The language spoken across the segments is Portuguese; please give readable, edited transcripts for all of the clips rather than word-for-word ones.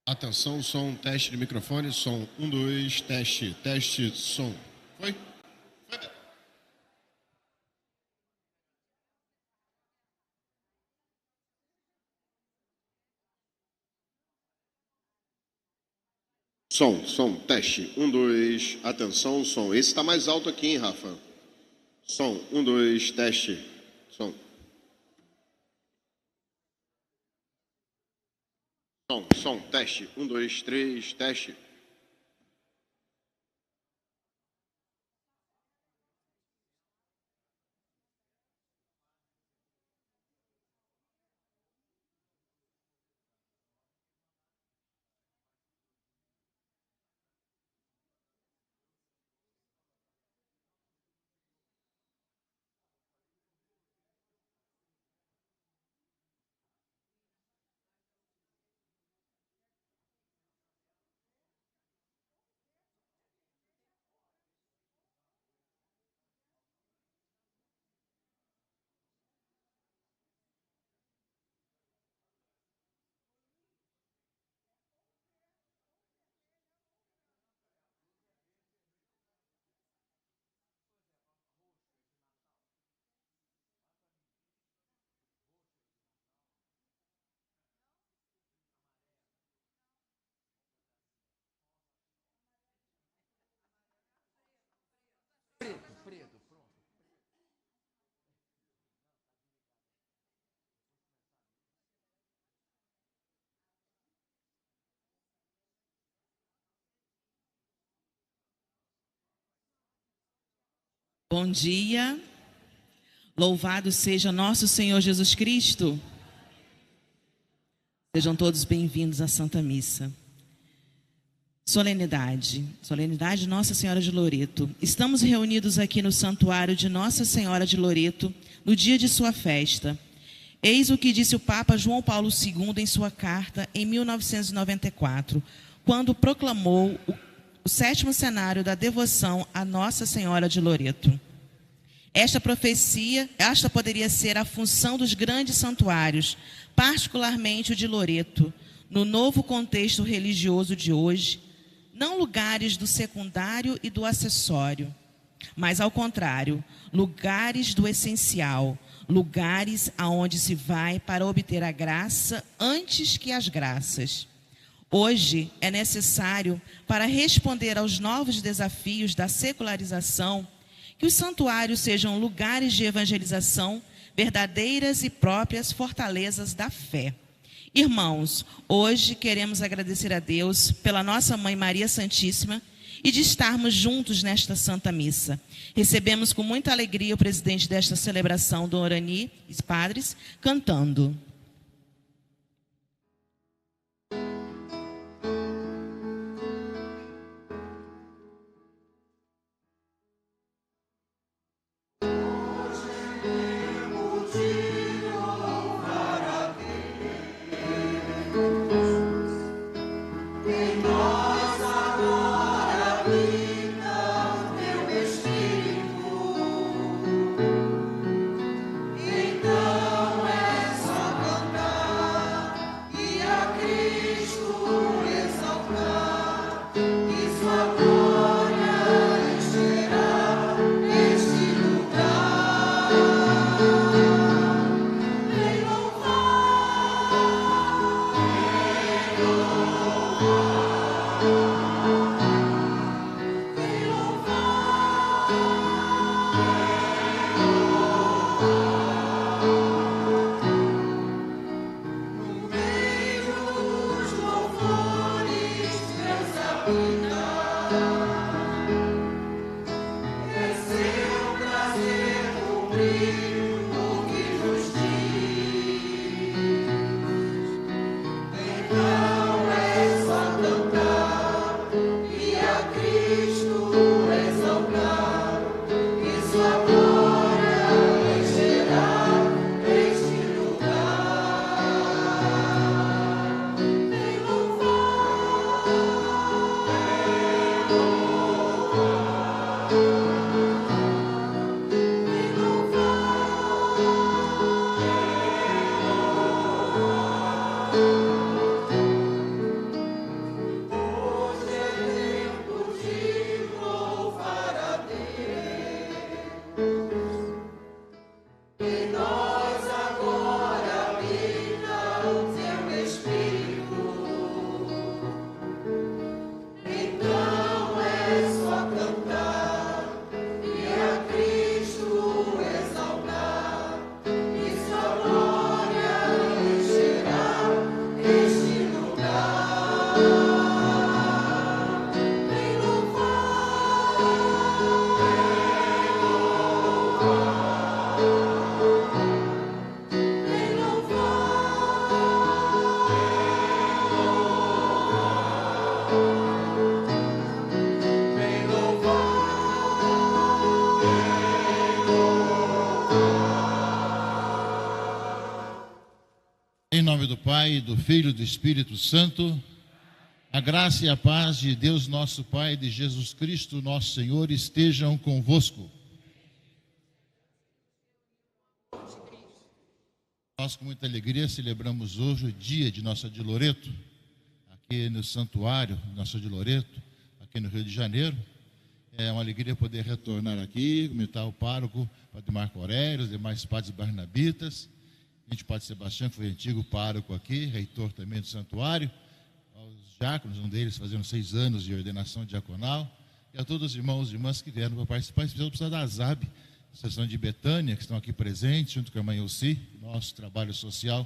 Atenção, som, teste de microfone, som, 1, 2, teste, teste, som. Foi? Foi, Beto. Som, teste, 1, 2, atenção, som. Esse tá mais alto aqui, hein, Rafa? Som, 1, 2, teste, som. Som, teste, 1, 2, 3, teste. Bom dia, louvado seja nosso Senhor Jesus Cristo. Sejam todos bem-vindos à Santa Missa. Solenidade Nossa Senhora de Loreto. Estamos reunidos aqui no santuário de Nossa Senhora de Loreto, no dia de sua festa. Eis o que disse o Papa João Paulo II em sua carta em 1994, quando proclamou o sétimo cenário da devoção a Nossa Senhora de Loreto. Esta poderia ser a função dos grandes santuários, particularmente o de Loreto, no novo contexto religioso de hoje, não lugares do secundário e do acessório, mas ao contrário, lugares do essencial, lugares aonde se vai para obter a graça antes que as graças. Hoje é necessário, para responder aos novos desafios da secularização, que os santuários sejam lugares de evangelização, verdadeiras e próprias fortalezas da fé. Irmãos, hoje queremos agradecer a Deus pela nossa Mãe Maria Santíssima e de estarmos juntos nesta Santa Missa. Recebemos com muita alegria o presidente desta celebração, Dom Orani, e os padres, cantando. Então essa nome do Pai, do Filho e do Espírito Santo, a graça e a paz de Deus nosso Pai e de Jesus Cristo nosso Senhor estejam convosco. Nós com muita alegria celebramos hoje o dia de Nossa de Loreto, aqui no santuário Nossa de Loreto, aqui no Rio de Janeiro. É uma alegria poder retornar aqui, cumprimentar o pároco, Padre Marco Aurélio, os demais padres barnabitas, a gente Padre Sebastião, que foi antigo pároco aqui, reitor também do santuário, aos diáconos, um deles fazendo 6 anos de ordenação diaconal, e a todos os irmãos e irmãs que vieram para participar, especialmente da ASAB, Associação de Betânia, que estão aqui presentes, junto com a irmã Elci, nosso trabalho social,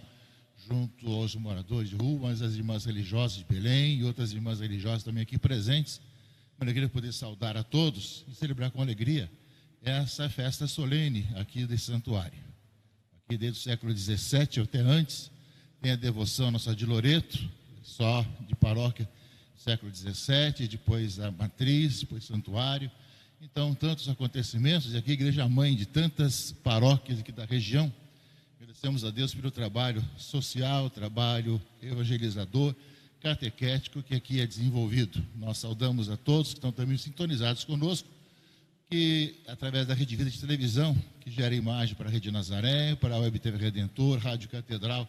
junto aos moradores de rua, mas as irmãs religiosas de Belém e outras irmãs religiosas também aqui presentes. Uma alegria poder saudar a todos e celebrar com alegria essa festa solene aqui desse santuário. Aqui desde o século XVII, ou até antes, tem a devoção à Nossa de Loreto, só de paróquia, século XVII, depois a matriz, depois santuário. Então, tantos acontecimentos, e aqui a igreja mãe de tantas paróquias aqui da região. Agradecemos a Deus pelo trabalho social, trabalho evangelizador, catequético que aqui é desenvolvido. Nós saudamos a todos que estão também sintonizados conosco, que através da Rede Vida de televisão, que gera imagem para a Rede Nazaré, para a Web TV Redentor, Rádio Catedral,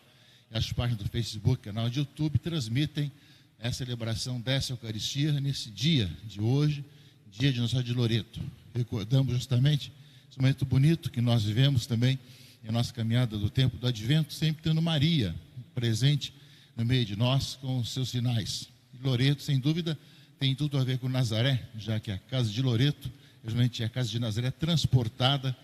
e as páginas do Facebook, canal de YouTube, transmitem a celebração dessa Eucaristia nesse dia de hoje, dia de Nossa de Loreto. Recordamos justamente esse momento bonito que nós vivemos também em nossa caminhada do tempo do Advento, sempre tendo Maria presente no meio de nós com os seus sinais. E Loreto, sem dúvida, tem tudo a ver com Nazaré, já que a casa de Loreto, realmente a casa de Nazaré transportada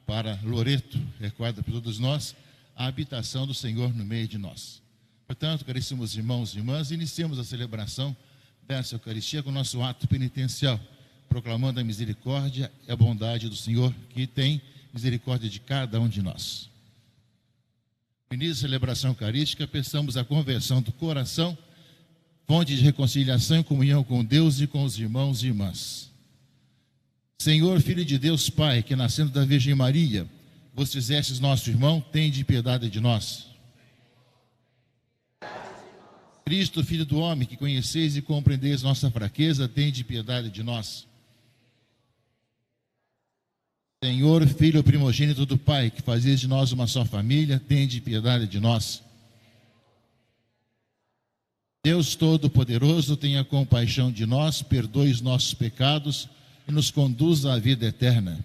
para Loreto, recorda para todos nós a habitação do Senhor no meio de nós. Portanto, caríssimos irmãos e irmãs, iniciamos a celebração dessa Eucaristia com o nosso ato penitencial, proclamando a misericórdia e a bondade do Senhor, que tem misericórdia de cada um de nós. No início da celebração eucarística, peçamos a conversão do coração, fonte de reconciliação e comunhão com Deus e com os irmãos e irmãs. Senhor, Filho de Deus Pai, que nascendo da Virgem Maria, vos fizestes nosso irmão, tende piedade de nós. Cristo, Filho do homem, que conheceis e compreendeis nossa fraqueza, tende piedade de nós. Senhor, Filho primogênito do Pai, que fazeis de nós uma só família, tende piedade de nós. Deus Todo-Poderoso, tenha compaixão de nós, perdoe os nossos pecados e nos conduza à vida eterna.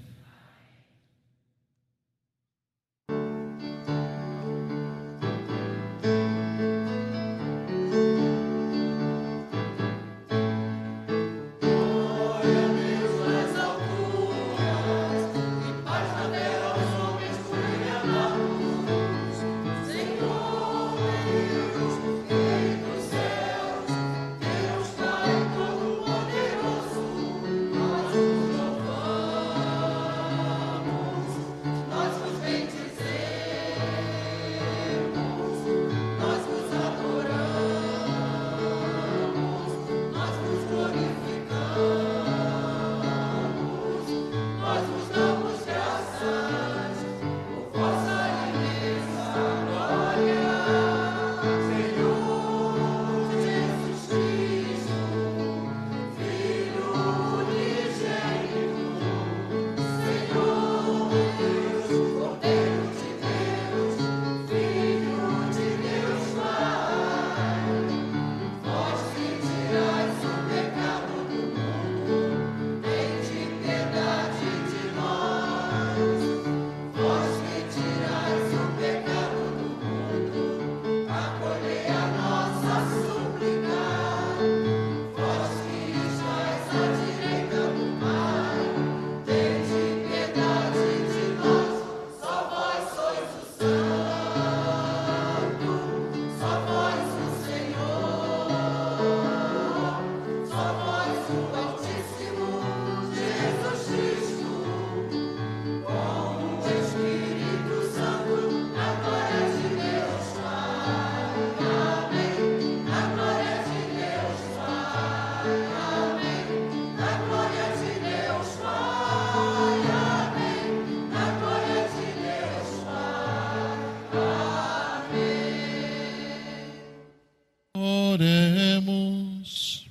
Oremos.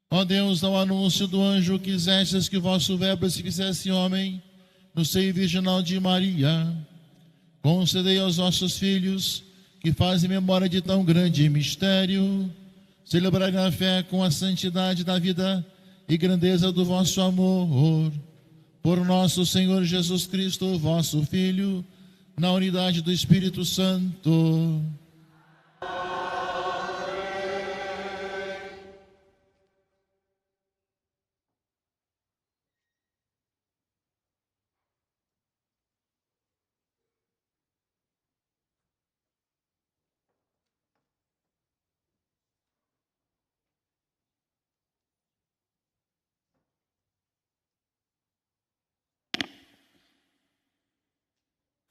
Ó Deus, ao anúncio do anjo quisestes que o vosso verbo se fizesse homem no seio virginal de Maria. Concedei aos vossos filhos, que fazem memória de tão grande mistério, celebrarem a fé com a santidade da vida e grandeza do vosso amor. Por nosso Senhor Jesus Cristo, vosso Filho, na unidade do Espírito Santo.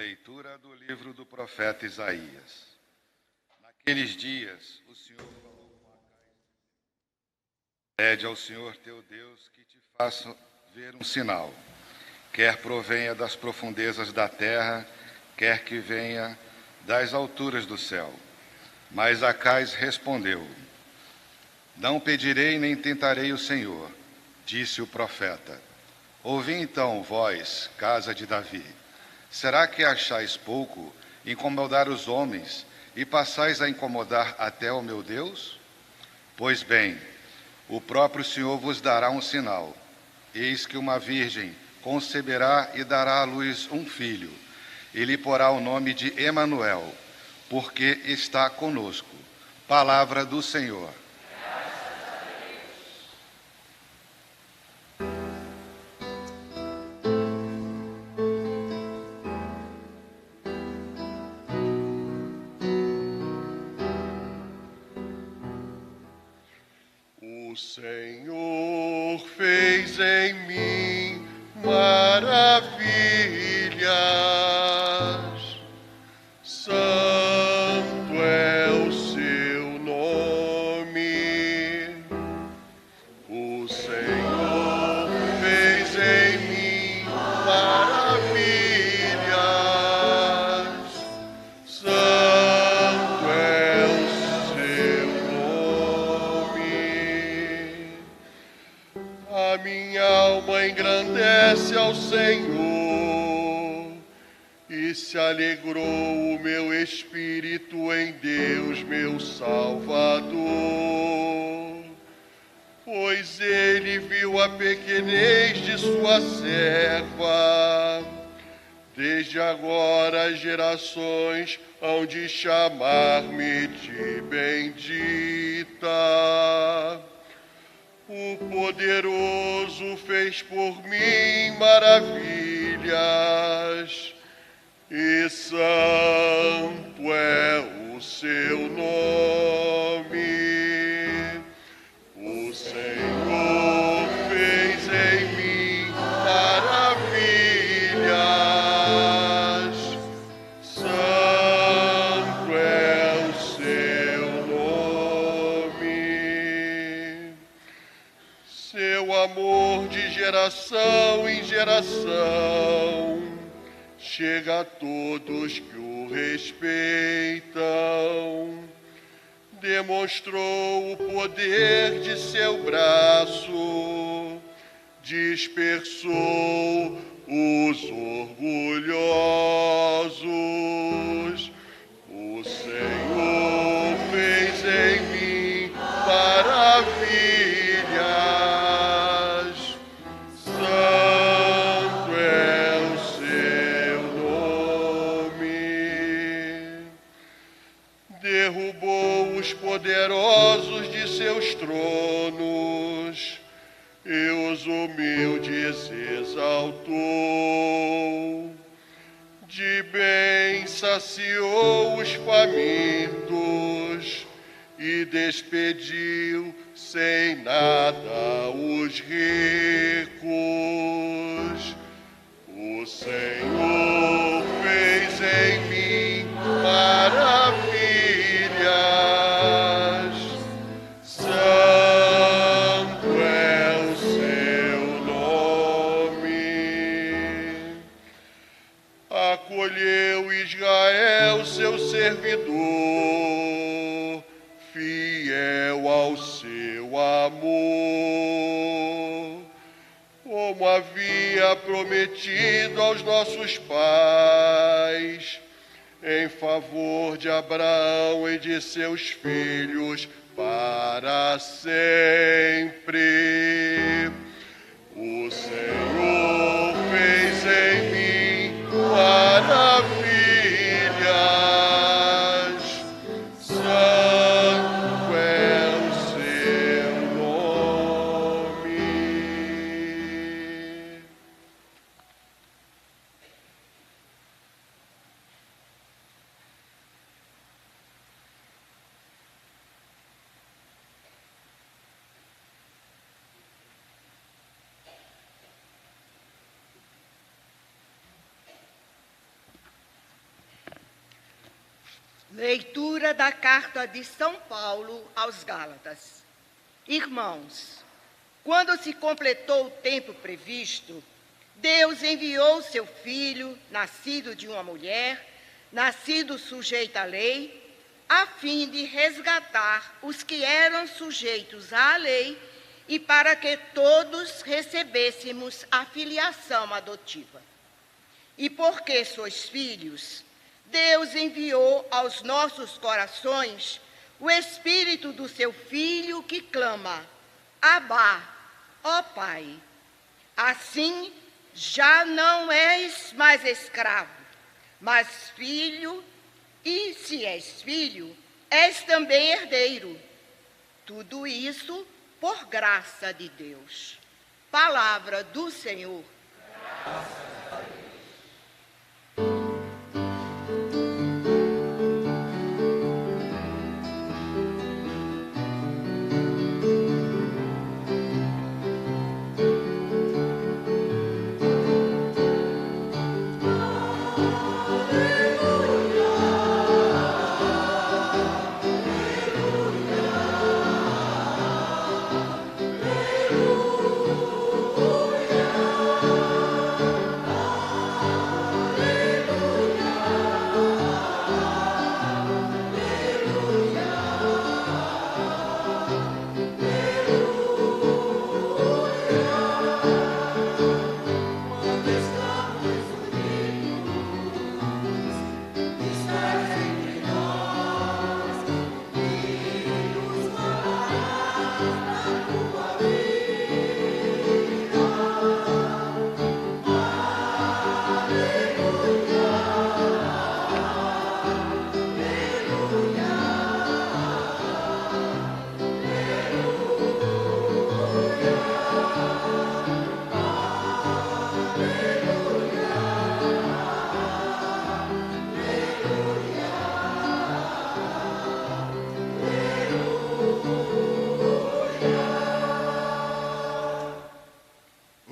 Leitura do livro do profeta Isaías. Naqueles dias, o Senhor falou com Acais: pede ao Senhor teu Deus que te faça ver um sinal, quer provenha das profundezas da terra, quer que venha das alturas do céu. Mas Acais respondeu: não pedirei nem tentarei o Senhor, disse o profeta. Ouvi então, vós, casa de Davi. Será que achais pouco incomodar os homens e passais a incomodar até o meu Deus? Pois bem, o próprio Senhor vos dará um sinal. Eis que uma virgem conceberá e dará à luz um filho, e lhe porá o nome de Emanuel, porque está conosco. Palavra do Senhor. O Senhor fez em mim maravilhas, santo é o seu nome. O Senhor fez em mim maravilhas, santo é o seu nome. A minha alma engrandece ao Senhor, e se alegrou o meu espírito em Deus, meu Salvador. Pois ele viu a pequenez de sua serva. Desde agora as gerações hão de chamar-me de bendita. O poderoso fez por mim maravilhas, e santo é o seu nome. O Senhor fez em mim maravilhas, santo é o seu nome. Seu amor de geração em geração chega a todos que o respeitam. Demonstrou o poder de seu braço, dispersou os orgulhosos. O Senhor fez em mim maravilhas, santo é o seu nome. Derrubou os poderosos de seus tronos e os humildes exaltou. De bem saciou os famintos e despediu sem nada os ricos. O Senhor fez em mim maravilhas, santo é o seu nome. Acolheu Israel, seu servidor, fiel ao seu amor, como havia prometido aos nossos pais, em favor de Abraão e de seus filhos para sempre. O Senhor fez em mim maravilhas, santo é o seu nome. Leitura da carta de São Paulo aos Gálatas. Irmãos, quando se completou o tempo previsto, Deus enviou seu Filho, nascido de uma mulher, nascido sujeito à lei, a fim de resgatar os que eram sujeitos à lei e para que todos recebêssemos a filiação adotiva. E porque sois filhos, Deus enviou aos nossos corações o Espírito do seu Filho que clama, Abá, ó Pai. Assim, já não és mais escravo, mas filho, e se és filho, és também herdeiro. Tudo isso por graça de Deus. Palavra do Senhor.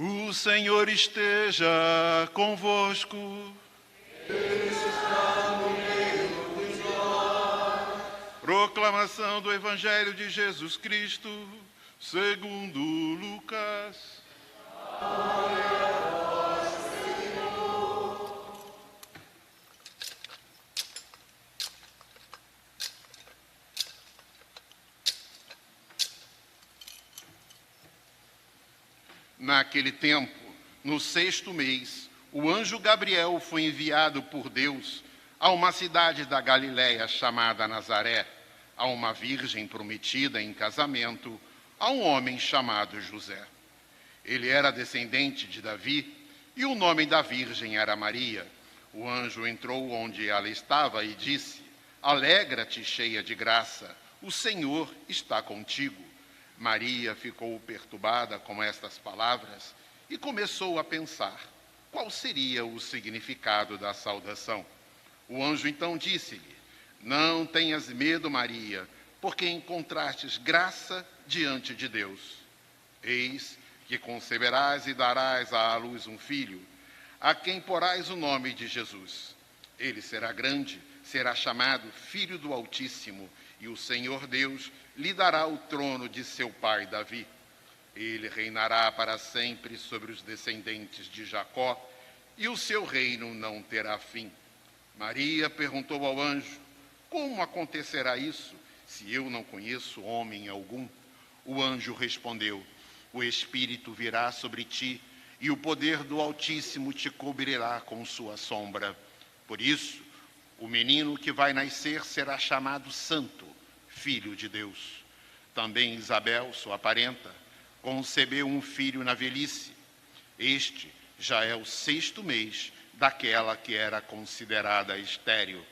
O Senhor esteja convosco. Proclamação do Evangelho de Jesus Cristo, segundo Lucas. Naquele tempo, no 6º mês, o anjo Gabriel foi enviado por Deus a uma cidade da Galiléia chamada Nazaré, a uma virgem prometida em casamento a um homem chamado José. Ele era descendente de Davi e o nome da virgem era Maria. O anjo entrou onde ela estava e disse: Alegra-te, cheia de graça, o Senhor está contigo. Maria ficou perturbada com estas palavras e começou a pensar qual seria o significado da saudação. O anjo então disse-lhe: Não tenhas medo, Maria, porque encontrastes graça diante de Deus. Eis que conceberás e darás à luz um filho, a quem porás o nome de Jesus. Ele será grande, será chamado Filho do Altíssimo, e o Senhor Deus lhe dará o trono de seu pai Davi. Ele reinará para sempre sobre os descendentes de Jacó, e o seu reino não terá fim. Maria perguntou ao anjo: Como acontecerá isso, Se eu não conheço homem algum, o anjo respondeu: o Espírito virá sobre ti, e o poder do Altíssimo te cobrirá com sua sombra. Por isso, o menino que vai nascer será chamado Santo, Filho de Deus. Também Isabel, sua parenta, concebeu um filho na velhice. Este já é o 6º mês daquela que era considerada estéril,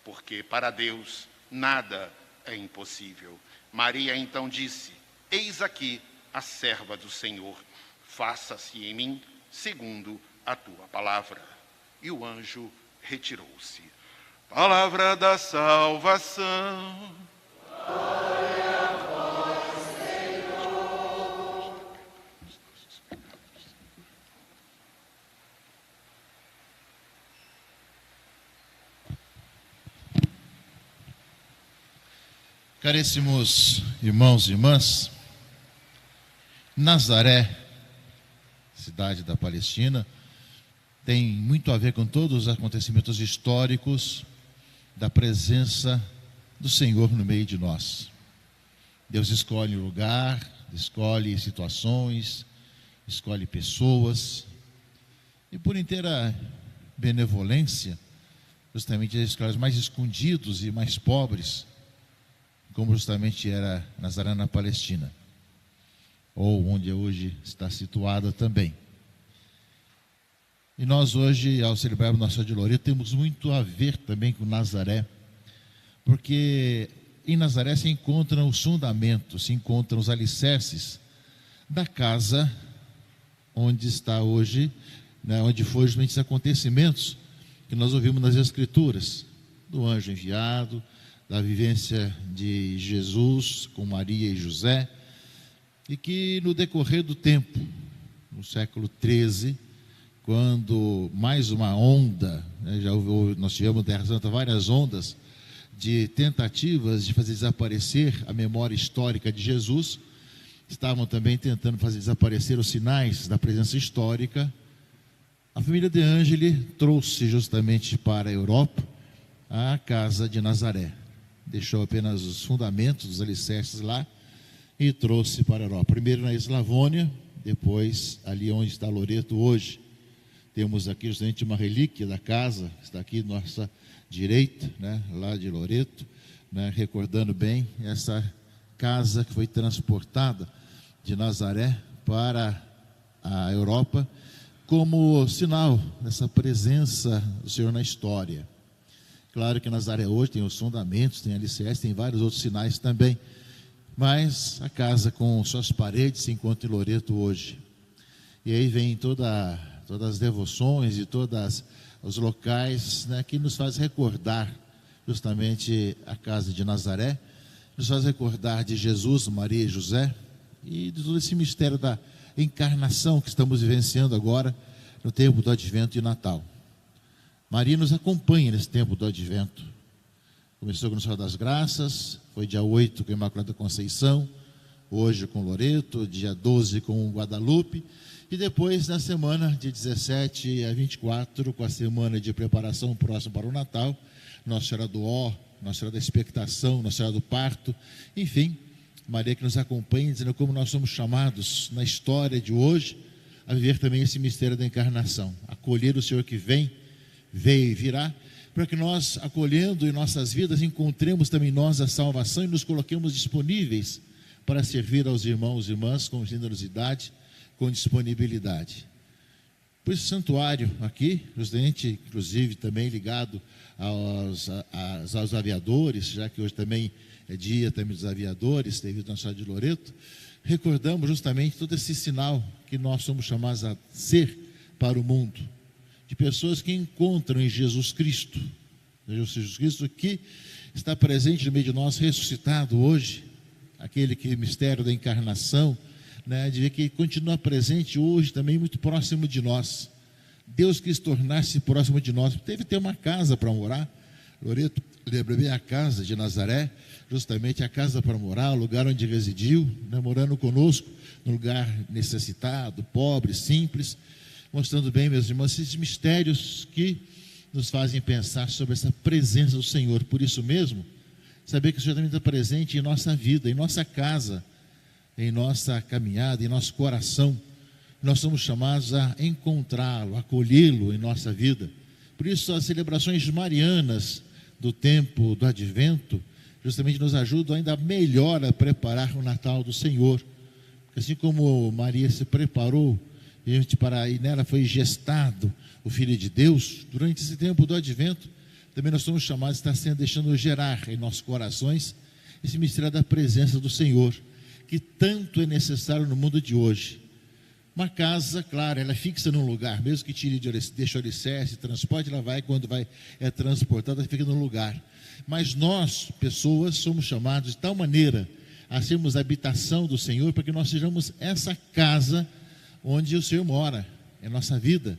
porque para Deus nada é impossível. Maria então disse: eis aqui a serva do Senhor, faça-se em mim segundo a tua palavra. E o anjo retirou-se. Palavra da salvação. Glória a vós, Senhor. Caríssimos irmãos e irmãs, Nazaré, cidade da Palestina, tem muito a ver com todos os acontecimentos históricos da presença do Senhor no meio de nós. Deus escolhe o lugar, escolhe situações, escolhe pessoas, e por inteira benevolência, justamente ele escolhe os mais escondidos e mais pobres, como justamente era Nazaré na Palestina, ou onde hoje está situada também. E nós hoje, ao celebrarmos Nossa Senhora de Loreto, temos muito a ver também com Nazaré, porque em Nazaré se encontram os fundamentos, se encontram os alicerces da casa onde está hoje, né, onde foram justamente esses acontecimentos que nós ouvimos nas Escrituras, do anjo enviado, da vivência de Jesus com Maria e José, e que no decorrer do tempo, no século XIII, quando mais uma onda, né, nós tivemos na Terra Santa várias ondas de tentativas de fazer desaparecer a memória histórica de Jesus, estavam também tentando fazer desaparecer os sinais da presença histórica. A família De Angeli trouxe justamente para a Europa a casa de Nazaré. Deixou apenas os fundamentos, os alicerces lá e trouxe para a Europa. Primeiro na Eslavônia, depois ali onde está Loreto hoje. Temos aqui justamente uma relíquia da casa, está aqui à nossa direita, né, lá de Loreto, né, recordando bem essa casa que foi transportada de Nazaré para a Europa como sinal dessa presença do Senhor na história. Claro que Nazaré hoje tem os fundamentos, tem alicerces, tem vários outros sinais também, mas a casa com suas paredes se encontra em Loreto hoje. E aí vem todas as devoções e todos os locais, né, que nos faz recordar justamente a casa de Nazaré, nos faz recordar de Jesus, Maria e José, e de todo esse mistério da encarnação que estamos vivenciando agora no tempo do Advento e Natal. Maria nos acompanha nesse tempo do Advento. Começou com o Senhor das Graças, foi dia 8 com a Imaculada Conceição, hoje com Loreto, dia 12 com Guadalupe, e depois na semana de 17 a 24, com a semana de preparação próxima para o Natal, Nossa Senhora do Ó, Nossa Senhora da Expectação, Nossa Senhora do Parto, enfim, Maria que nos acompanha, dizendo como nós somos chamados na história de hoje a viver também esse mistério da encarnação, acolher o Senhor que vem, veio e virá, para que nós, acolhendo em nossas vidas, encontremos também nós a salvação e nos coloquemos disponíveis para servir aos irmãos e irmãs com generosidade, com disponibilidade. Por esse santuário aqui, justamente, inclusive também ligado aos aviadores, já que hoje também é dia também dos aviadores, devido à Nossa Senhora de Loreto, recordamos justamente todo esse sinal que nós somos chamados a ser para o mundo, de pessoas que encontram em Jesus Cristo que está presente no meio de nós, ressuscitado hoje, aquele que mistério da encarnação, né, de ver que continua presente hoje também muito próximo de nós. Deus quis tornar-se próximo de nós, teve que ter uma casa para morar. Loreto lembra bem a casa de Nazaré, justamente a casa para morar, o lugar onde residiu, né, morando conosco, num lugar necessitado, pobre, simples, mostrando bem, meus irmãos, esses mistérios que nos fazem pensar sobre essa presença do Senhor. Por isso mesmo, saber que o Senhor também está presente em nossa vida, em nossa casa, em nossa caminhada, em nosso coração. Nós somos chamados a encontrá-lo, a acolhê-lo em nossa vida. Por isso, as celebrações marianas do tempo do Advento justamente nos ajudam ainda melhor a preparar o Natal do Senhor. Porque assim como Maria se preparou e nela foi gestado o Filho de Deus, durante esse tempo do Advento, também nós somos chamados a estar deixando gerar em nossos corações esse mistério da presença do Senhor, que tanto é necessário no mundo de hoje. Uma casa, claro, ela é fixa num lugar, mesmo que deixe o alicerce, transporte, ela vai, quando é transportada, ela fica no lugar. Mas nós, pessoas, somos chamados de tal maneira a sermos a habitação do Senhor, para que nós sejamos essa casa onde o Senhor mora, é nossa vida.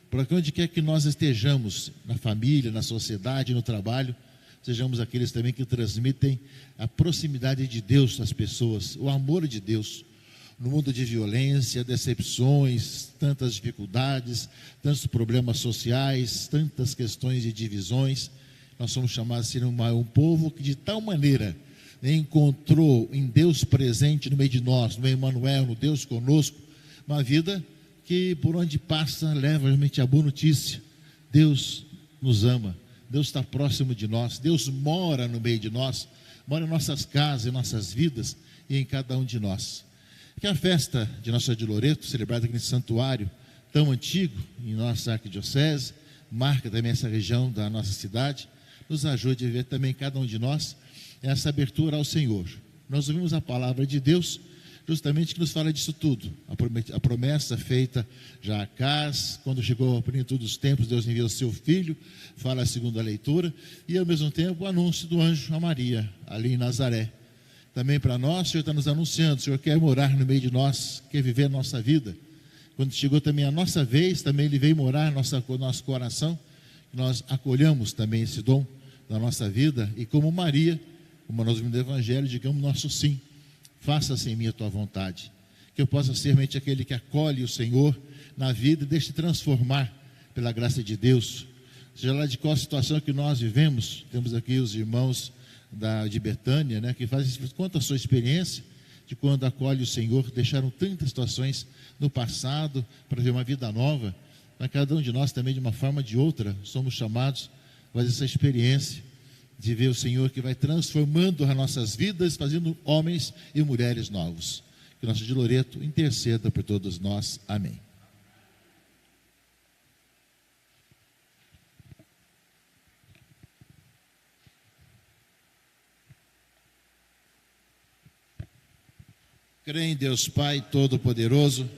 Porque onde quer que nós estejamos, na família, na sociedade, no trabalho, sejamos aqueles também que transmitem a proximidade de Deus às pessoas, o amor de Deus. No mundo de violência, decepções, tantas dificuldades, tantos problemas sociais, tantas questões de divisões, nós somos chamados a ser um povo que de tal maneira encontrou em Deus presente no meio de nós, no Emmanuel, no Deus conosco, uma vida que por onde passa leva realmente a boa notícia. Deus nos ama, Deus está próximo de nós, Deus mora no meio de nós, mora em nossas casas, em nossas vidas e em cada um de nós. Que a festa de Nossa Senhora de Loreto, celebrada aqui nesse santuário tão antigo em nossa arquidiocese, marca também essa região da nossa cidade, nos ajude a viver também cada um de nós essa abertura ao Senhor. Nós ouvimos a palavra de Deus, justamente que nos fala disso tudo. A promessa feita já a Acás, quando chegou a plenitude dos tempos, Deus enviou o seu filho, fala a segunda leitura, e ao mesmo tempo o anúncio do anjo a Maria, ali em Nazaré. Também para nós, o Senhor está nos anunciando, o Senhor quer morar no meio de nós, quer viver a nossa vida. Quando chegou também a nossa vez, também Ele veio morar no nosso coração, nós acolhamos também esse dom da nossa vida, e como Maria, como nós vimos no Evangelho, digamos nosso sim, faça-se em mim a tua vontade, que eu possa ser realmente aquele que acolhe o Senhor na vida e deixe transformar pela graça de Deus, seja lá de qual situação que nós vivemos. Temos aqui os irmãos de Betânia, né, que conta a sua experiência de quando acolhe o Senhor, deixaram tantas situações no passado para ver uma vida nova. Mas cada um de nós também, de uma forma ou de outra, somos chamados a fazer essa experiência de ver o Senhor que vai transformando as nossas vidas, fazendo homens e mulheres novos. Que Nossa Senhora de Loreto interceda por todos nós. Amém. Creio em Deus Pai Todo-Poderoso,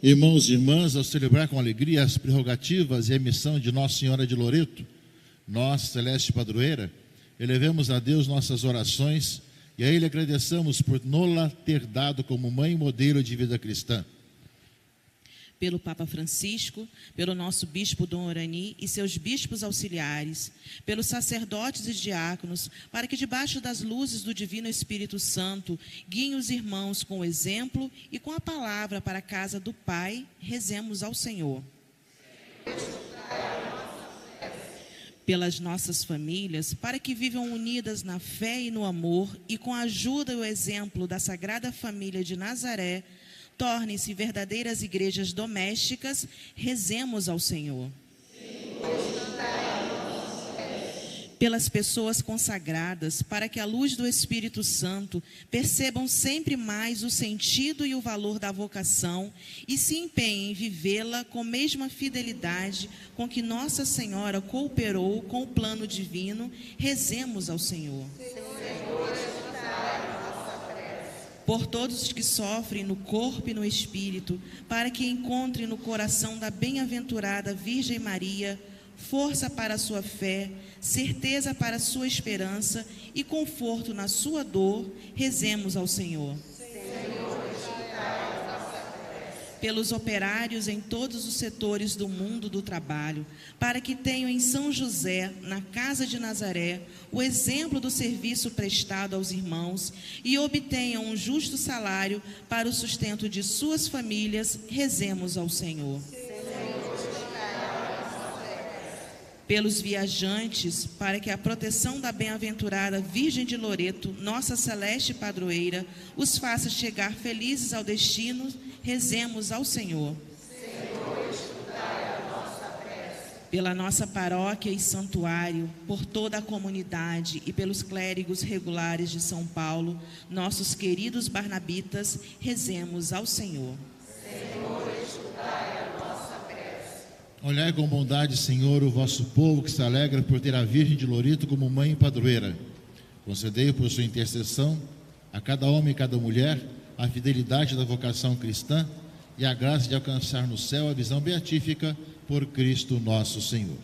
irmãos e irmãs, ao celebrar com alegria as prerrogativas e a missão de Nossa Senhora de Loreto, nós, celeste padroeira, elevemos a Deus nossas orações e a Ele agradeçamos por nos-la ter dado como mãe e modelo de vida cristã. Pelo Papa Francisco, pelo nosso bispo Dom Orani e seus bispos auxiliares, pelos sacerdotes e diáconos, para que debaixo das luzes do Divino Espírito Santo guiem os irmãos com o exemplo e com a palavra para a casa do Pai, rezemos ao Senhor. Pelas nossas famílias, para que vivam unidas na fé e no amor e com a ajuda e o exemplo da Sagrada Família de Nazaré, tornem-se verdadeiras igrejas domésticas, rezemos ao Senhor. pelas pessoas consagradas, para que, à luz do Espírito Santo, percebam sempre mais o sentido e o valor da vocação e se empenhem em vivê-la com a mesma fidelidade com que Nossa Senhora cooperou com o plano divino. Rezemos ao Senhor. Por todos os que sofrem no corpo e no espírito, para que encontrem no coração da bem-aventurada Virgem Maria força para a sua fé, certeza para a sua esperança e conforto na sua dor, rezemos ao Senhor. Pelos operários em todos os setores do mundo do trabalho, para que tenham em São José, na casa de Nazaré, o exemplo do serviço prestado aos irmãos e obtenham um justo salário para o sustento de suas famílias, rezemos ao Senhor. Pelos viajantes, para que a proteção da bem-aventurada Virgem de Loreto, nossa celeste padroeira, os faça chegar felizes ao destino, rezemos ao Senhor. Senhor, escutai a nossa prece. Pela nossa paróquia e santuário, por toda a comunidade e pelos clérigos regulares de São Paulo, nossos queridos barnabitas, rezemos ao Senhor. Senhor, escutai a nossa prece. Olhai com bondade, Senhor, o vosso povo que se alegra por ter a Virgem de Loreto como mãe e padroeira. Concedei por sua intercessão a cada homem e cada mulher a fidelidade da vocação cristã e a graça de alcançar no céu a visão beatífica por Cristo nosso Senhor.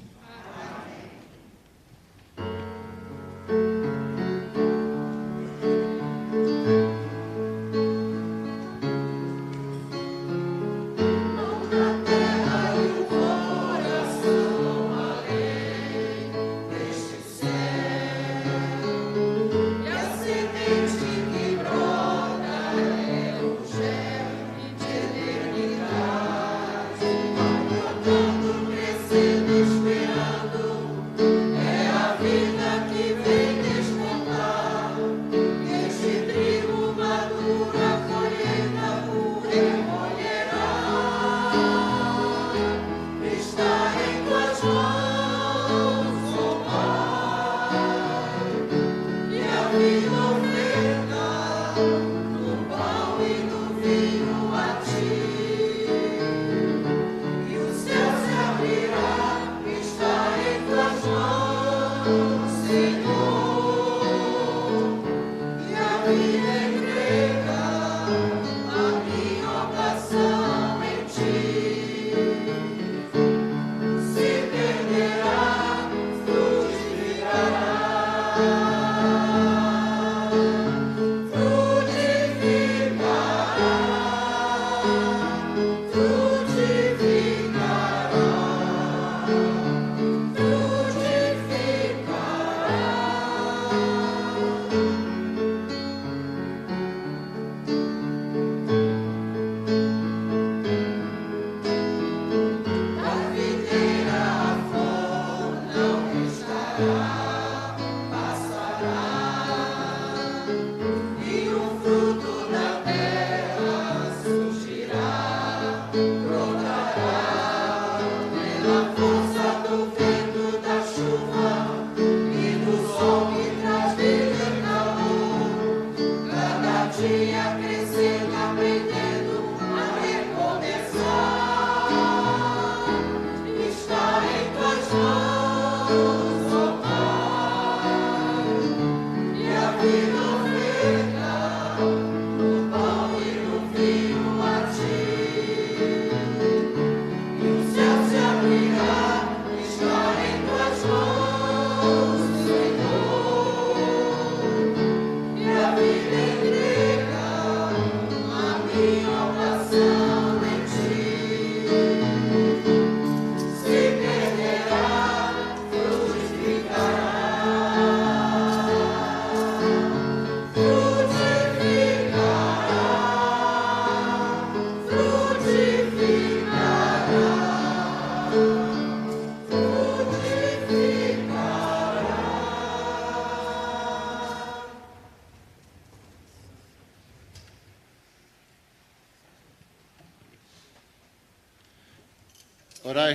Crescer na esperança.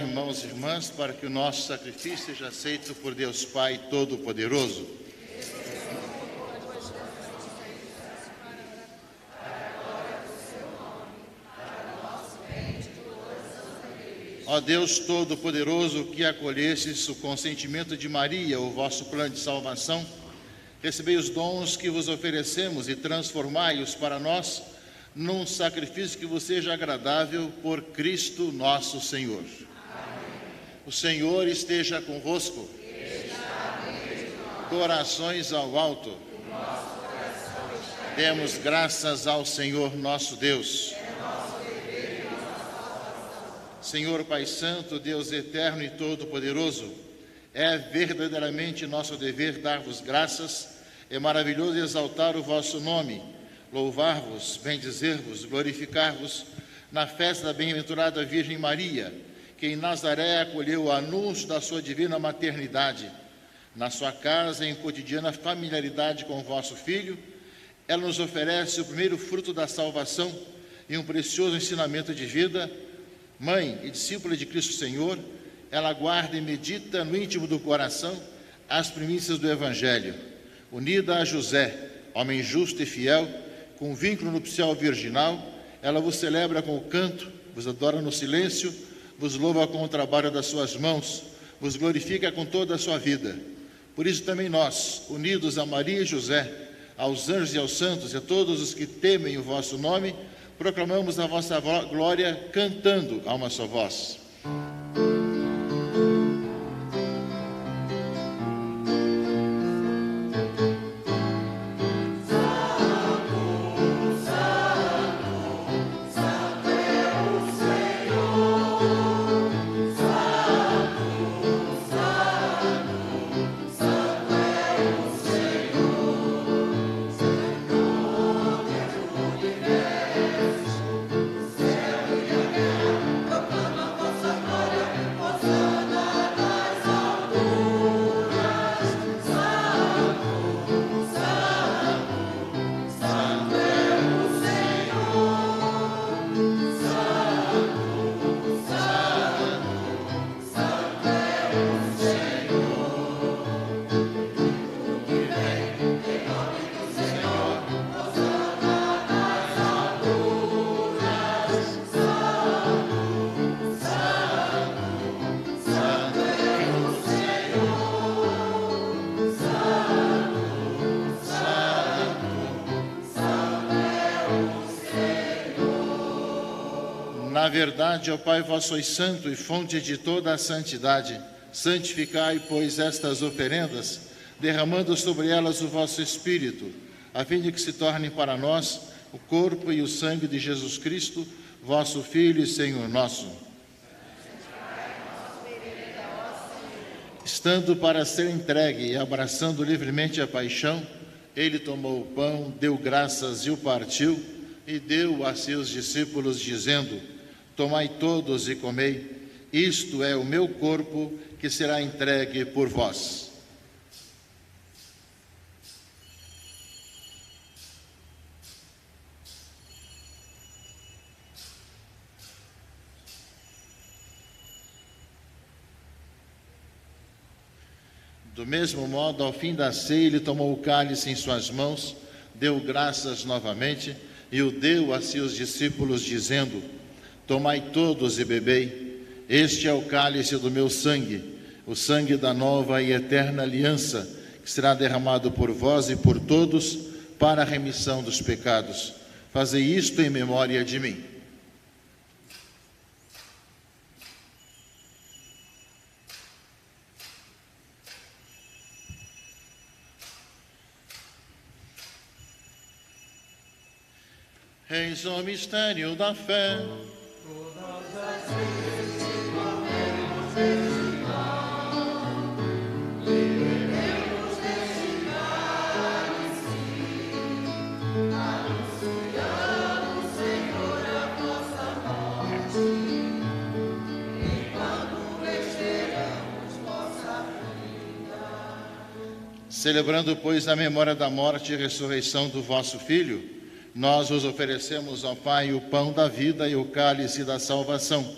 irmãos e irmãs, para que o nosso sacrifício seja aceito por Deus Pai Todo-Poderoso. Ó Deus Todo-Poderoso, que acolhestes o consentimento de Maria, o vosso plano de salvação, recebei os dons que vos oferecemos e transformai-os para nós num sacrifício que vos seja agradável por Cristo nosso Senhor. Amém. O Senhor esteja convosco. Corações ao alto. Demos graças ao Senhor nosso Deus. Senhor Pai Santo, Deus eterno e todo-poderoso, é verdadeiramente nosso dever dar-vos graças, é maravilhoso exaltar o vosso nome, louvar-vos, bendizer-vos, glorificar-vos na festa da bem-aventurada Virgem Maria, que em Nazaré acolheu o anúncio da sua divina maternidade. Na sua casa, em cotidiana familiaridade com o vosso Filho, ela nos oferece o primeiro fruto da salvação e um precioso ensinamento de vida. Mãe e discípula de Cristo Senhor, ela guarda e medita no íntimo do coração as primícias do Evangelho. Unida a José, homem justo e fiel, com vínculo nupcial virginal, ela vos celebra com o canto, vos adora no silêncio, vos louva com o trabalho das suas mãos, vos glorifica com toda a sua vida. Por isso também nós, unidos a Maria e José, aos anjos e aos santos e a todos os que temem o vosso nome, proclamamos a vossa glória cantando a uma só voz. Na verdade, ó Pai, vós sois santo e fonte de toda a santidade. Santificai, pois, estas oferendas, derramando sobre elas o vosso Espírito, a fim de que se tornem para nós o corpo e o sangue de Jesus Cristo, vosso Filho e Senhor nosso. Estando para ser entregue e abraçando livremente a paixão, ele tomou o pão, deu graças e o partiu, e deu a seus discípulos, dizendo: tomai todos e comei, isto é o meu corpo que será entregue por vós. Do mesmo modo, ao fim da ceia, ele tomou o cálice em suas mãos, deu graças novamente e o deu a seus discípulos, dizendo: tomai todos e bebei, este é o cálice do meu sangue, o sangue da nova e eterna aliança, que será derramado por vós e por todos para a remissão dos pecados. Fazei isto em memória de mim. Eis o mistério da fé. Todas as vezes que comemos deste pão e bebemos deste cálice, anunciamos, Senhor, a vossa morte, enquanto esperamos vossa vinda. Celebrando, pois, a memória da morte e ressurreição do vosso Filho, nós vos oferecemos, ó Pai, o pão da vida e o cálice da salvação,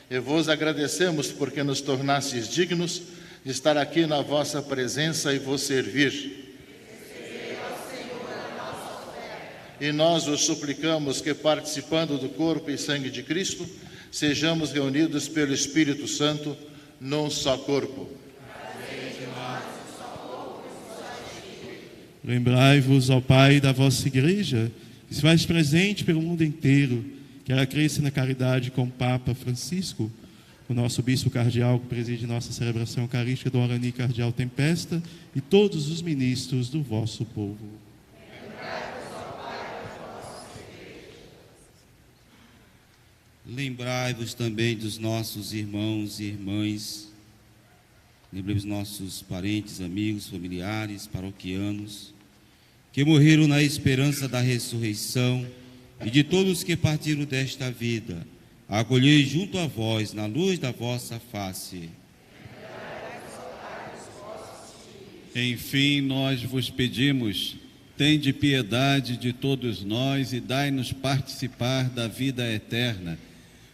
E vos agradecemos porque nos tornastes dignos de estar aqui na vossa presença e vos servir. E nós vos suplicamos que, participando do corpo e sangue de Cristo, sejamos reunidos pelo Espírito Santo num só corpo. Lembrai-vos, ó Pai, da vossa Igreja, que se faz presente pelo mundo inteiro, que ela cresça na caridade com o Papa Francisco, o nosso Bispo Cardeal, que preside nossa celebração eucarística, Dom Arani Cardeal Tempesta, e todos os ministros do vosso povo. Lembrai-vos também dos nossos irmãos e irmãs, lembremos nossos parentes, amigos, familiares, paroquianos, que morreram na esperança da ressurreição, e de todos que partiram desta vida, acolhei junto a vós, na luz da vossa face. Enfim, nós vos pedimos, tende piedade de todos nós e dai-nos participar da vida eterna,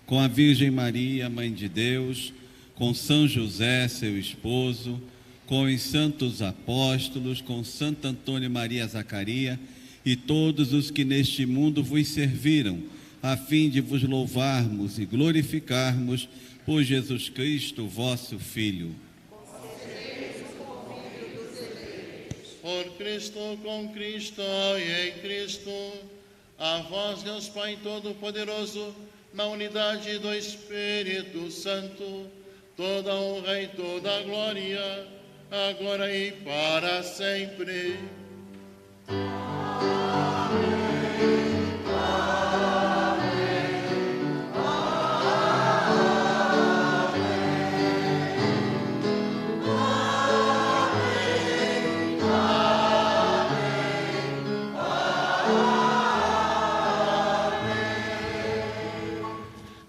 com a Virgem Maria, Mãe de Deus, com São José, seu esposo, com os santos apóstolos, com Santo Antônio Maria Zacaria e todos os que neste mundo vos serviram, a fim de vos louvarmos e glorificarmos por Jesus Cristo, vosso Filho. Por Cristo, com Cristo e em Cristo, a vós, Deus Pai Todo-Poderoso, na unidade do Espírito Santo, toda honra e toda glória, agora e para sempre.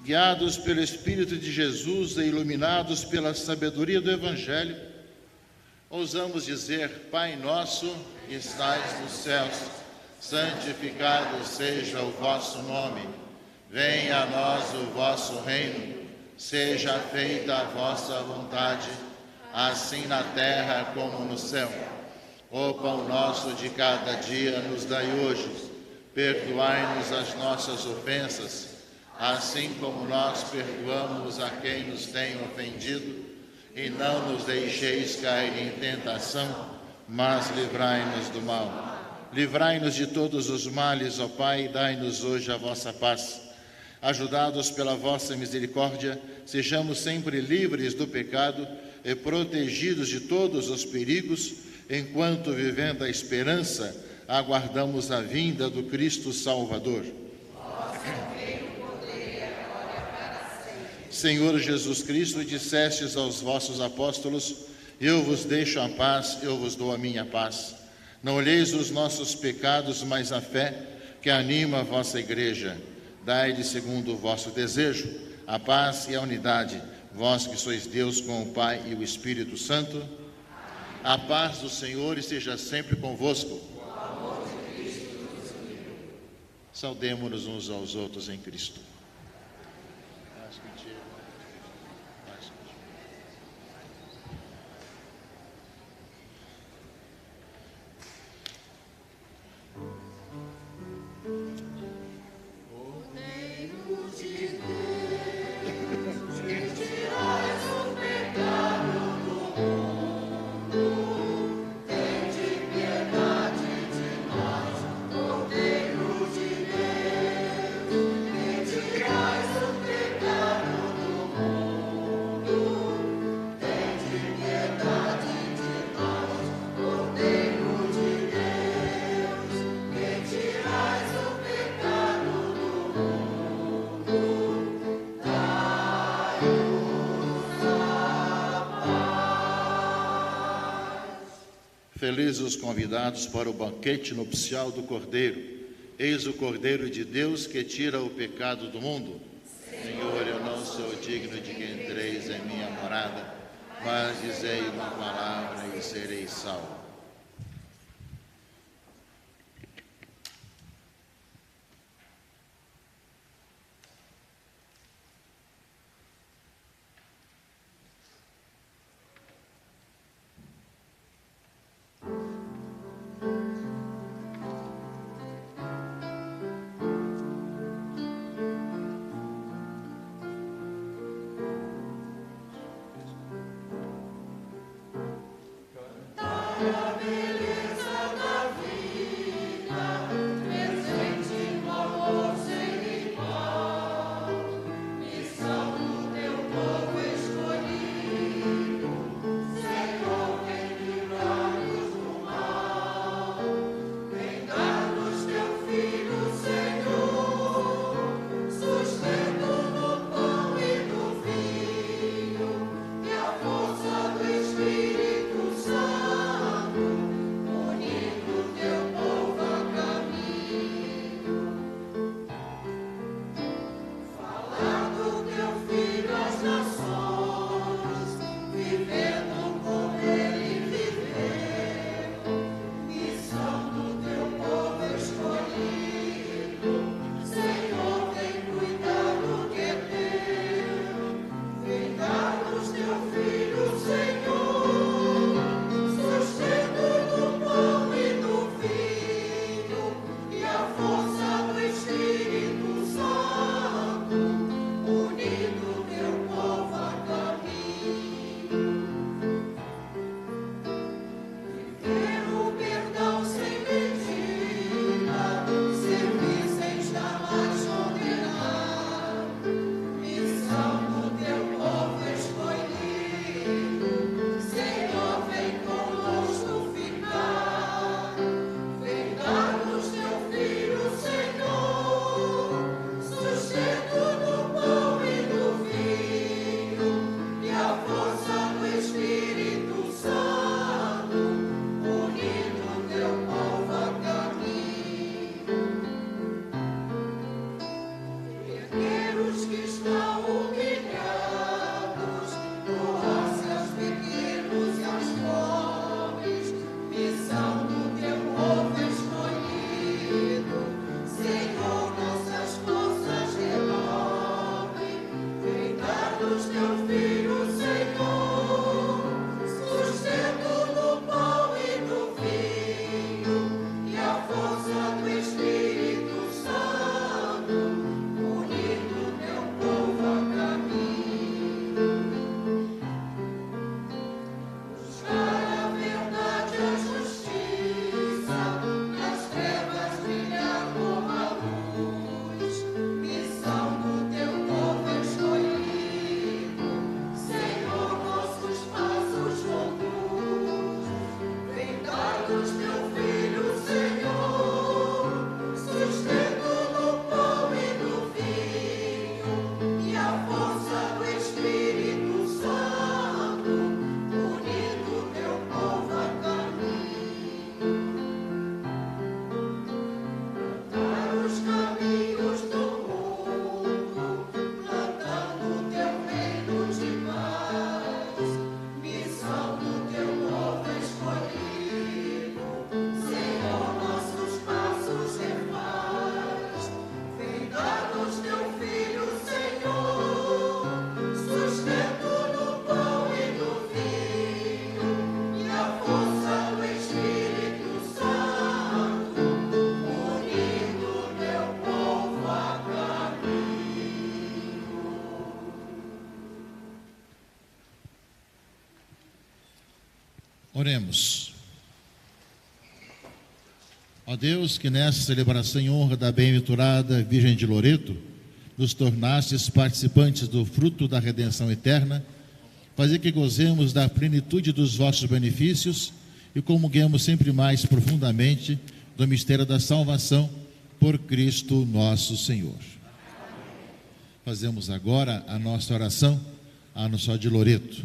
Guiados pelo Espírito de Jesus e iluminados pela sabedoria do Evangelho, ousamos dizer: Pai nosso que estais nos céus, santificado seja o vosso nome. Venha a nós o vosso reino. Seja feita a vossa vontade, assim na terra como no céu. O pão nosso de cada dia nos dai hoje. Perdoai-nos as nossas ofensas, assim como nós perdoamos a quem nos tem ofendido, e não nos deixeis cair em tentação, mas livrai-nos do mal. Livrai-nos de todos os males, ó Pai, e dai-nos hoje a vossa paz. Ajudados pela vossa misericórdia, sejamos sempre livres do pecado e protegidos de todos os perigos, enquanto, vivendo a esperança, aguardamos a vinda do Cristo Salvador. Senhor Jesus Cristo, dissestes aos vossos apóstolos: eu vos deixo a paz, eu vos dou a minha paz. Não olheis os nossos pecados, mas a fé que anima a vossa igreja. Dai-lhe, segundo o vosso desejo, a paz e a unidade, vós que sois Deus com o Pai e o Espírito Santo. A paz do Senhor esteja sempre convosco. Saudemo-nos uns aos outros em Cristo. Felizes os convidados para o banquete nupcial do Cordeiro. Eis o Cordeiro de Deus que tira o pecado do mundo. Senhor, eu não sou digno de que entreis em minha morada, mas dizei uma palavra e serei salvo. Oremos. Ó Deus, que nessa celebração em honra da bem-aventurada Virgem de Loreto, nos tornastes participantes do fruto da redenção eterna, fazer que gozemos da plenitude dos vossos benefícios e comunguemos sempre mais profundamente do mistério da salvação por Cristo nosso Senhor. Fazemos agora a nossa oração à Nossa Senhora de Loreto.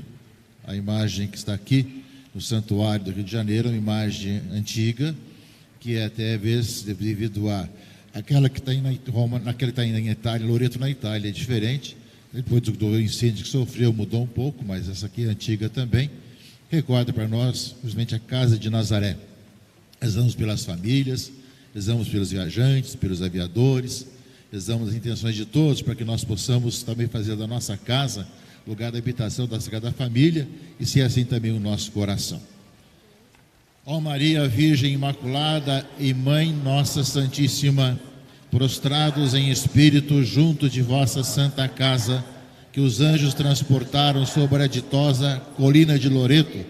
A imagem que está aqui no Santuário do Rio de Janeiro, uma imagem antiga, que é até às vezes devido a aquela que está em Roma, naquela que está em Itália, Loreto na Itália é diferente. Depois do incêndio que sofreu mudou um pouco, mas essa aqui é antiga também. Recorda para nós, simplesmente, a casa de Nazaré. Rezamos pelas famílias, rezamos pelos viajantes, pelos aviadores, rezamos as intenções de todos para que nós possamos também fazer da nossa casa lugar da habitação da Sagrada Família e ser assim também o nosso coração. Ó Maria Virgem Imaculada e Mãe Nossa Santíssima, prostrados em espírito junto de vossa santa casa, que os anjos transportaram sobre a ditosa colina de Loreto,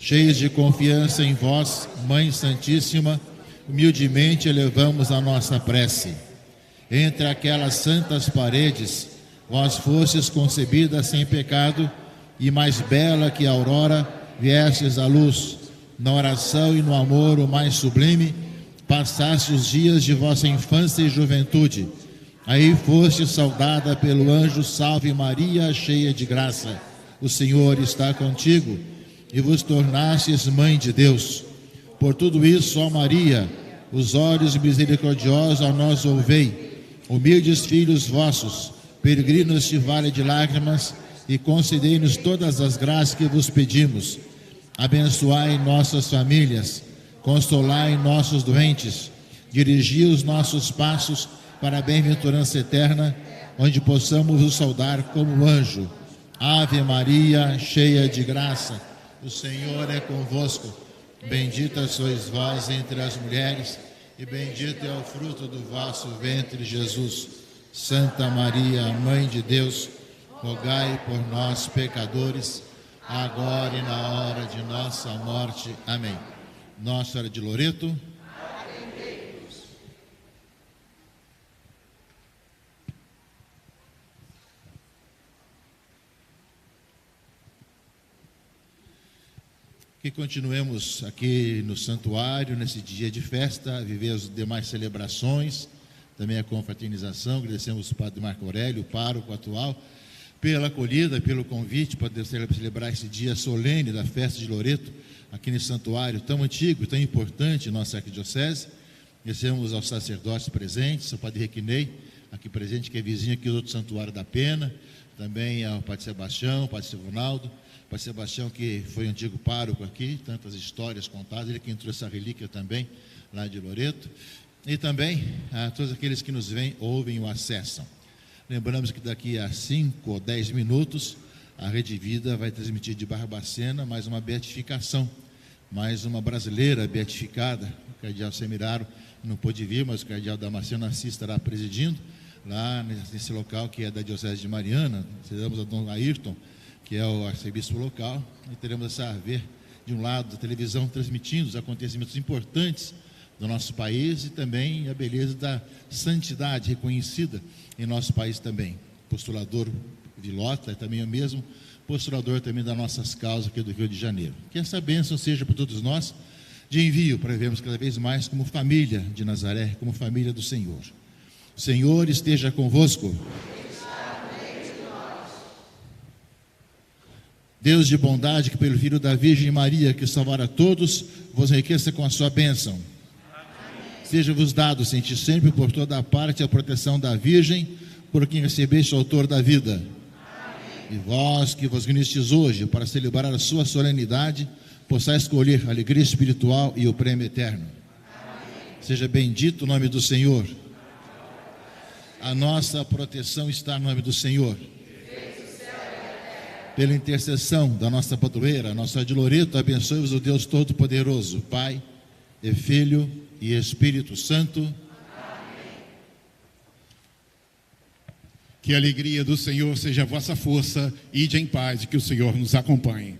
Cheios de confiança em vós, Mãe Santíssima, humildemente elevamos a nossa prece. Entre aquelas santas paredes, vós fostes concebida sem pecado, e mais bela que a aurora, viestes à luz. Na oração e no amor o mais sublime, passaste os dias de vossa infância e juventude. Aí foste saudada pelo anjo: Salve Maria, cheia de graça. O Senhor está contigo, e vos tornastes mãe de Deus. Por tudo isso, ó Maria, os olhos misericordiosos a nós ouvei. Humildes filhos vossos, peregrinos este vale de lágrimas, e concedei-nos todas as graças que vos pedimos. Abençoai nossas famílias, consolai nossos doentes, dirigi os nossos passos para a bem-aventurança eterna, onde possamos vos saudar como anjo. Ave Maria, cheia de graça, o Senhor é convosco. Bendita sois vós entre as mulheres, e bendito é o fruto do vosso ventre, Jesus. Santa Maria, Mãe de Deus, rogai por nós, pecadores, agora e na hora de nossa morte. Amém. Nossa Senhora de Loreto. Que continuemos aqui no santuário, nesse dia de festa, a viver as demais celebrações, também a confraternização. Agradecemos o Padre Marco Aurélio, o pároco atual, pela acolhida, pelo convite para celebrar esse dia solene da festa de Loreto, aqui nesse santuário tão antigo, tão importante em nossa arquidiocese. Agradecemos aos sacerdotes presentes, ao Padre Requinei, aqui presente, que é vizinho aqui do outro santuário da Pena, também ao Padre Sebastião, ao Padre Silvonaldo, Padre Sebastião, que foi antigo pároco aqui, tantas histórias contadas, ele que trouxe essa relíquia também, lá de Loreto, e também a todos aqueles que nos veem, ouvem ou acessam. Lembramos que daqui a 5 ou 10 minutos, a Rede Vida vai transmitir de Barbacena mais uma beatificação, mais uma brasileira beatificada. O cardeal Semiraro não pôde vir, mas o cardeal Damasceno Assis estará presidindo, lá nesse local que é da Diocese de Mariana. Teremos a Dom Ayrton, que é o arcebispo local, e teremos essa ver de um lado a televisão transmitindo os acontecimentos importantes do nosso país e também a beleza da santidade reconhecida em nosso país também. Postulador Vilota é também o mesmo postulador também das nossas causas aqui do Rio de Janeiro. Que essa bênção seja para todos nós de envio, para vermos cada vez mais como família de Nazaré, como família do Senhor. O Senhor esteja convosco. Deus de bondade, que pelo Filho da Virgem Maria, que salvará todos, vos enriqueça com a sua bênção. Seja-vos dado, sentir sempre por toda a parte a proteção da Virgem, por quem recebeste o autor da vida. E vós que vos reunисtes hoje para celebrar a sua solenidade, possais escolher a alegria espiritual e o prêmio eterno. Seja bendito o nome do Senhor. A nossa proteção está no nome do Senhor. Pela intercessão da nossa padroeira, Nossa Senhora de Loreto, abençoe-vos o Deus Todo-Poderoso, Pai, e Filho e Espírito Santo. Amém. Que a alegria do Senhor seja a vossa força, ide em paz e que o Senhor nos acompanhe.